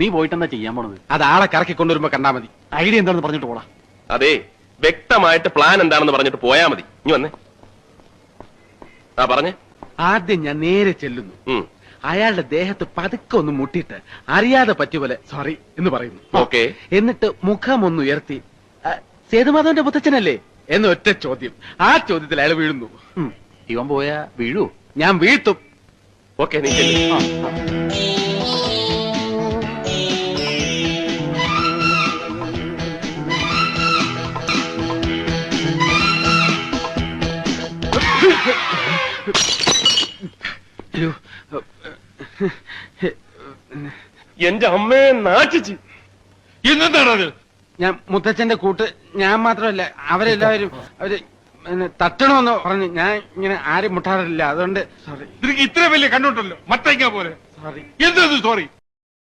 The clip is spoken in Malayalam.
നീ പോയിട്ടെന്താ ചെയ്യാൻ പോണത്? അത് ആളെ കറക്കി കൊണ്ടുവരുമ്പോ കണ്ടാ മതി. ഐഡിയ എന്താണെന്ന് പറഞ്ഞിട്ട് പോടാ. അതെ, വ്യക്തമായിട്ട് പ്ലാൻ എന്താണെന്ന് പറഞ്ഞിട്ട് പോയാ മതി. ഇനി വന്നേ. ആ പറഞ്ഞേ. ആദ്യം ഞാൻ നേരെ ചെല്ലുന്നു. അയാളുടെ ദേഹത്ത് പതുക്കെ ഒന്ന് മുട്ടിയിട്ട് അറിയാതെ പറ്റിയ സോറി എന്ന് പറയുന്നു. ഓക്കെ. എന്നിട്ട് മുഖം ഒന്ന് ഉയർത്തി സേതുമാധവന്റെ മുത്തച്ഛനല്ലേ എന്ന് ഒറ്റ ചോദ്യം. ആ ചോദ്യത്തിൽ അയാൾ വീഴുന്നു. ഇവൻ പോയാ വീഴൂ? ഞാൻ വീഴ്ത്തും. ഓക്കെ, നീ ചെല്ല്. എന്റെ അമ്മയെ നാട്ടിച്ച്. ഇന്നെന്താണത്? ഞാൻ മുത്തച്ഛന്റെ കൂട്ട്, ഞാൻ മാത്രമല്ല അവരെല്ലാവരും അവര് തട്ടണമെന്ന് പറഞ്ഞു. ഞാൻ ഇങ്ങനെ ആരും മുട്ടാറില്ല, അതുകൊണ്ട് സോറി. നിനക്ക് ഇത്ര വലിയ കണ്ണുണ്ടല്ലോ, മത്തയ്ക്ക പോലെ. സോറി. എന്തത് സോറി?